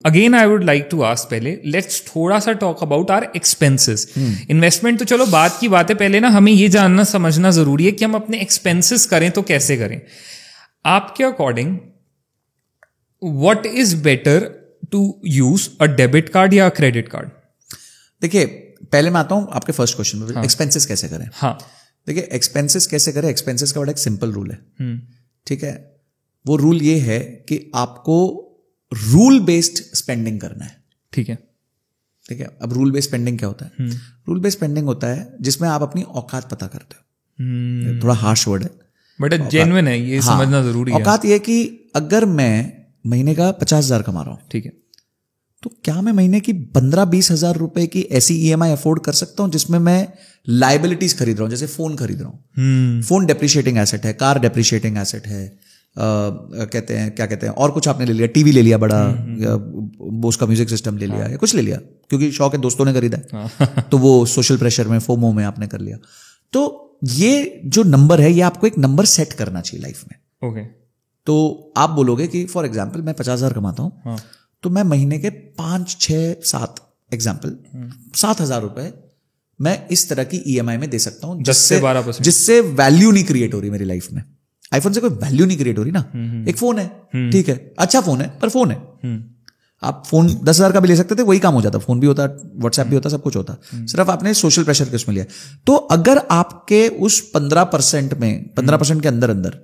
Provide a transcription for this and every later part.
Again I would like to ask, पहले let's थोड़ा सा talk about our expenses. Investment तो चलो बात की बात है, पहले ना हमें ये जानना समझना जरूरी है कि हम अपने एक्सपेंसेस करें तो कैसे करें। आपके according what is better to use a debit card या क्रेडिट कार्ड? देखिए, पहले मैं आता हूं आपके फर्स्ट क्वेश्चन में, एक्सपेंसेस कैसे करें। हाँ, देखिए, एक्सपेंसेस कैसे करें, एक्सपेंसेस का बड़ा एक सिंपल रूल है। ठीक है, वो रूल ये है कि आपको रूल बेस्ड स्पेंडिंग करना है। ठीक है, ठीक है। अब रूल बेस्ड स्पेंडिंग क्या होता है? रूल बेस्ड स्पेंडिंग होता है जिसमें आप अपनी औकात पता करते हो। थोड़ा हार्श वर्ड है बट जेन्युइन है, ये समझना जरूरी है। औकात ये कि अगर मैं महीने का 50,000 कमा रहा हूं, ठीक है, तो क्या मैं महीने की 15-20 हजार रुपए की ऐसी ईएमआई अफोर्ड कर सकता हूं जिसमें मैं लाइबिलिटीज खरीद रहा हूं, जैसे फोन खरीद रहा हूं। फोन डेप्रिशिएटिंग एसेट है, कार डेप्रिशिएटिंग एसेट है, कहते हैं क्या कहते हैं, और कुछ आपने ले लिया, टीवी ले लिया बड़ा, बोस का म्यूजिक सिस्टम ले लिया, या कुछ ले लिया क्योंकि शौक है, दोस्तों ने खरीदा है, तो वो सोशल प्रेशर में, फोमो में आपने कर लिया। तो ये जो नंबर है, ये आपको एक नंबर सेट करना चाहिए लाइफ में। ओके, तो आप बोलोगे कि फॉर एग्जाम्पल मैं 50,000 कमाता हूं, तो मैं महीने के 5, 6, 7 एग्जाम्पल 7,000 रुपए मैं इस तरह की ईएमआई में दे सकता हूं, 10 से 12%, जिससे वैल्यू नहीं क्रिएट हो रही मेरी लाइफ में। आईफोन से कोई वैल्यू नहीं क्रिएट हो रही ना, एक फोन है, ठीक है, अच्छा फोन है, पर फोन है। आप फोन 10,000 का भी ले सकते थे, वही काम हो जाता, फोन भी होता, व्हाट्सएप भी होता, सब कुछ होता, सिर्फ आपने सोशल प्रेशर के उसमें लिया। तो अगर आपके उस 15% में, 15% के अंदर अंदर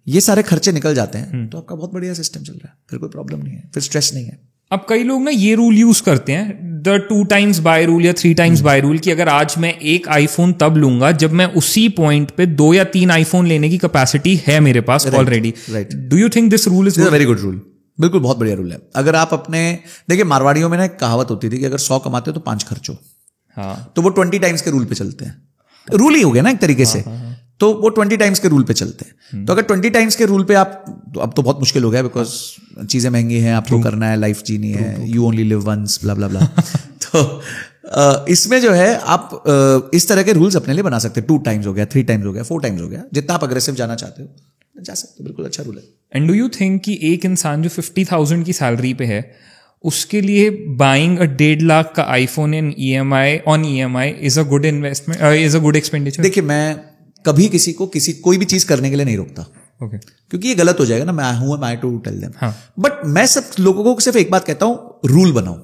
ये सारे खर्चे निकल जाते हैं, तो आपका बहुत बढ़िया सिस्टम चल रहा है, फिर कोई प्रॉब्लम नहीं है, फिर स्ट्रेस नहीं है। अब कई लोग ना ये रूल यूज करते हैं, द 2 times बाय रूल या 3 times बाय रूल, कि अगर आज मैं एक आईफोन तब लूंगा जब मैं उसी पॉइंट पे 2 या 3 आईफोन लेने की कैपेसिटी है मेरे पास already. Do you think this rule is very good rule? बिल्कुल, बहुत बढ़िया रूल है। अगर आप अपने, देखिए मारवाड़ियों में ना एक कहावत होती थी कि अगर 100 कमाते हो तो 5 खर्चो। हाँ, तो वो 20 टाइम्स के रूल पे चलते हैं, रूल ही हो गया ना एक तरीके से। तो वो 20 टाइम्स के रूल पे चलते हैं। तो अगर 20 टाइम्स के रूल पे आप, तो अब तो बहुत मुश्किल हो गया, बिकॉज चीजें महंगी हैं, आपको करना है, लाइफ जीनी है, यू ओनली लिव वंस, ब्ला ब्ला ब्ला। तो इसमें जो है आप इस तरह के रूल्स अपने लिए बना सकते हैं। 2 टाइम्स हो गया, 3 टाइम्स हो गया, 4 टाइम्स हो गया, जितना आप अग्रेसिव जाना चाहते हो जा सकते हो, बिल्कुल अच्छा रूल है। एंड डू यू थिंक कि एक इंसान जो 50,000 की सैलरी पे है, उसके लिए बाइंग अ 1.5 लाख का iPhone in EMI on EMI is a good investment, is a good expenditure? देखिए, मैं कभी किसी को कोई भी चीज करने के लिए नहीं रोकता, ओके, क्योंकि ये गलत हो जाएगा ना, मैं हूं आई टू टेल देम। बट मैं सब लोगों को सिर्फ एक बात कहता हूं, रूल बनाओ।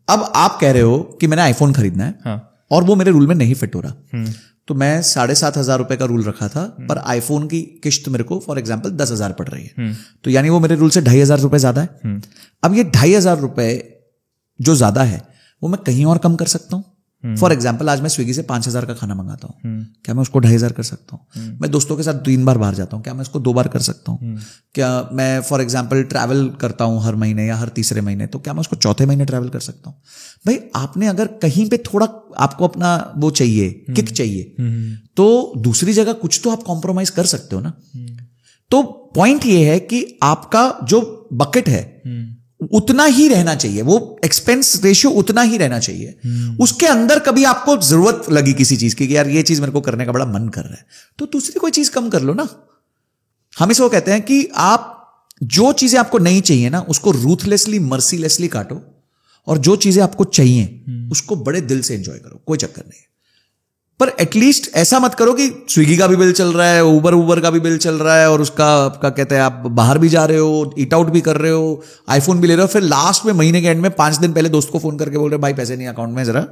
अब आप कह रहे हो कि मैंने आईफोन खरीदना है, और वो मेरे रूल में नहीं फिट हो रहा, तो मैं 7,500 रुपए का रूल रखा था, पर आईफोन की किश्त मेरे को फॉर एग्जाम्पल 10,000 पड़ रही है, तो यानी वो मेरे रूल से 2,500 रुपए ज्यादा है। अब ये 2,500 रुपए जो ज्यादा है, वो मैं कहीं और कम कर सकता हूं। फॉर एग्जाम्पल, आज मैं स्विगी से 5,000 का खाना मंगाता हूं, क्या मैं उसको 2,500 कर सकता हूं? मैं दोस्तों के साथ 3 बार बाहर जाता हूं, क्या मैं उसको 2 बार कर सकता हूं? क्या मैं फॉर एग्जाम्पल ट्रैवल करता हूं हर महीने या हर तीसरे महीने, तो क्या मैं उसको चौथे महीने ट्रैवल कर सकता हूं? भाई, आपने अगर कहीं पे थोड़ा आपको अपना वो चाहिए, किक चाहिए, तो दूसरी जगह कुछ तो आप कॉम्प्रोमाइज कर सकते हो ना। तो पॉइंट ये है कि आपका जो बकेट है उतना ही रहना चाहिए, वो एक्सपेंस रेशियो उतना ही रहना चाहिए। उसके अंदर कभी आपको जरूरत लगी किसी चीज की कि यार ये चीज मेरे को करने का बड़ा मन कर रहा है, तो दूसरी कोई चीज कम कर लो ना। हम इसको कहते हैं कि आप जो चीजें आपको नहीं चाहिए ना, उसको रूथलेसली, मर्सीलेसली काटो, और जो चीजें आपको चाहिए उसको बड़े दिल से एंजॉय करो, कोई चक्कर नहीं है। पर एटलीस्ट ऐसा मत करो कि स्विगी का भी बिल चल रहा है, उबर का भी बिल चल रहा है, और उसका आपका कहते हैं आप बाहर भी जा रहे हो, ईट आउट भी कर रहे हो, आईफोन भी ले रहे हो, फिर लास्ट में महीने के एंड में 5 दिन पहले दोस्त को फोन करके बोल रहे भाई पैसे नहीं अकाउंट में, जरा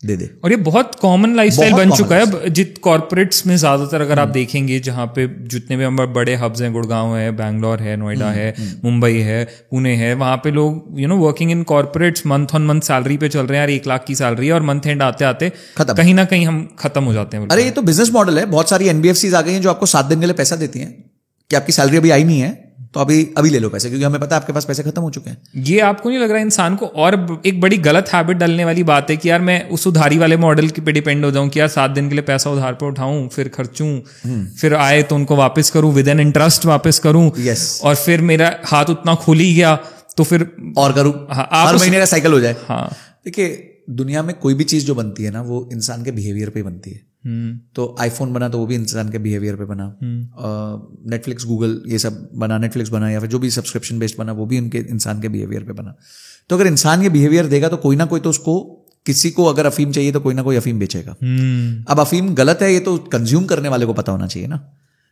दे दे। और ये बहुत कॉमन लाइफस्टाइल बन चुका है जित कॉर्पोरेट्स में ज्यादातर अगर आप देखेंगे, जहां पे जितने भी हम बड़े हब्स हैं, गुड़गांव है, बैंगलोर है, नोएडा है, मुंबई है, पुणे है, वहां पे लोग working in corporates month on month salary पे चल रहे हैं यार, 1 लाख की सैलरी है, और मंथ एंड आते आते कहीं ना कहीं हम खत्म हो जाते हैं। अरे ये तो बिजनेस मॉडल है, बहुत सारी एनबीएफसीज आ गई हैं जो आपको 7 दिन के लिए पैसा देती हैं कि आपकी सैलरी अभी आई नहीं है, तो अभी ले लो पैसे, क्योंकि हमें पता है आपके पास पैसे खत्म हो चुके हैं। ये आपको नहीं लग रहा इंसान को और एक बड़ी गलत हैबिट डालने वाली बात है कि यार मैं उस उधारी वाले मॉडल पे डिपेंड हो जाऊं कि यार 7 दिन के लिए पैसा उधार पे उठाऊं, फिर खर्चूं, फिर आए तो उनको वापस करूं, विद एन इंटरेस्ट वापस करूं, और फिर मेरा हाथ उतना खुल ही गया तो फिर और करूं, हर महीने का साइकिल हो जाए। देखिए, दुनिया में कोई भी चीज जो बनती है ना, वो इंसान के बिहेवियर पे बनती है। तो आईफोन बना तो वो भी इंसान के बिहेवियर पे बना, नेटफ्लिक्स गूगल ये सब बना, नेटफ्लिक्स बना या फिर जो भी सब्सक्रिप्शन बेस्ड बना वो भी उनके इंसान के बिहेवियर पे बना। तो अगर इंसान ये बिहेवियर देगा तो कोई ना कोई तो उसको, किसी को अगर अफीम चाहिए तो कोई ना कोई अफीम बेचेगा। अब अफीम गलत है ये तो कंज्यूम करने वाले को पता होना चाहिए ना,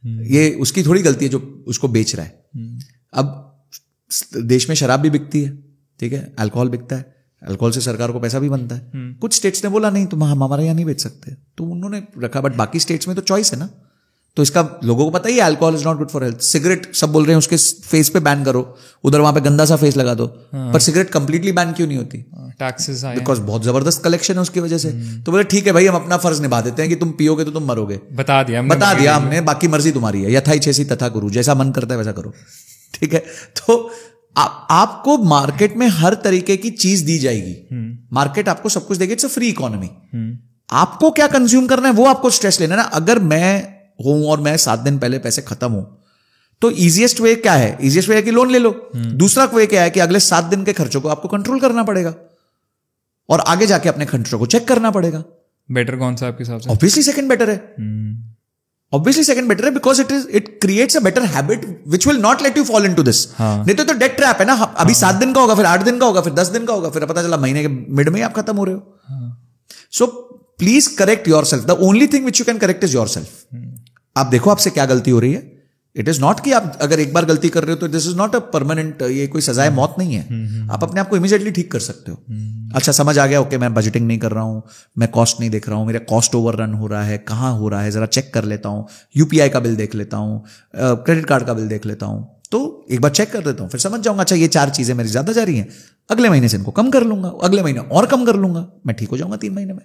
ये उसकी थोड़ी गलती है जो उसको बेच रहा है। अब देश में शराब भी बिकती है, ठीक है, अल्कोहल बिकता है, अल्कोहल से सरकार को पैसा भी बनता है। कुछ स्टेट्स ने बोला नहीं तुम हमारे यहाँ नहीं बेच सकते, तो उन्होंने रखा, बट बाकी स्टेट्स में तो चॉइस है ना। तो इसका लोगों को पता ही है alcohol is not good for health. Cigarette सब बोल रहे हैं उसके फेस पे बैन करो, उधर वहां पे गंदा सा फेस लगा दो, पर सिगरेट कंप्लीटली बैन क्यों नहीं होती? टैक्सेस आए, बिकॉज बहुत जबरदस्त कलेक्शन है उसकी वजह से। तो बोले ठीक है भाई हम अपना फर्ज निभा देते हैं कि तुम पियोगे तो तुम मरोगे, बता दिया हमने, बाकी मर्जी तुम्हारी है, यथा इच्छेसी तथा गुरु, जैसा मन करता है वैसा करो, ठीक है। तो आपको मार्केट में हर तरीके की चीज दी जाएगी, मार्केट आपको सब कुछ देगी, इट्स अ फ्री इकोनॉमी। आपको क्या कंज्यूम करना है वो आपको स्ट्रेस लेना है ना। अगर मैं हूं और मैं 7 दिन पहले पैसे खत्म हूं तो इजीएस्ट वे क्या है? इजीएस्ट वे है कि लोन ले लो। दूसरा वे क्या है कि अगले 7 दिन के खर्चों को आपको कंट्रोल करना पड़ेगा और आगे जाके अपने खर्चों को चेक करना पड़ेगा। बेटर कौन सा आपके हिसाब से? ऑब्वियसली सेकंड बेटर है, ऑब्वियसली सेकंड बेटर है, because it creates a better habit which will not let you fall into this. नहीं तो डेट ट्रैप है ना, अभी 7 दिन का होगा, फिर 8 दिन का होगा, फिर 10 दिन का होगा, फिर पता चला महीने के मिड में ही आप खत्म हो रहे हो। So please correct your self, the only thing which you can correct is your self. आप देखो आपसे क्या गलती हो रही है। इट इज नॉट कि आप अगर एक बार गलती कर रहे हो तो this is not a permanent, ये कोई सजाए मौत नहीं है। आप अपने आप को इमीडिएटली ठीक कर सकते हो। अच्छा समझ आ गया, ओके मैं बजटिंग नहीं कर रहा हूं, मैं कॉस्ट नहीं देख रहा हूं, मेरा कॉस्ट ओवर रन हो रहा है, कहां हो रहा है जरा चेक कर लेता हूं, यूपीआई का बिल देख लेता हूं, क्रेडिट कार्ड का बिल देख लेता हूं, तो एक बार चेक कर देता हूं, फिर समझ जाऊंगा अच्छा ये 4 चीजें मेरी ज्यादा जा रही हैं, अगले महीने से इनको कम कर लूंगा, अगले महीने और कम कर लूंगा, मैं ठीक हो जाऊंगा 3 महीने में।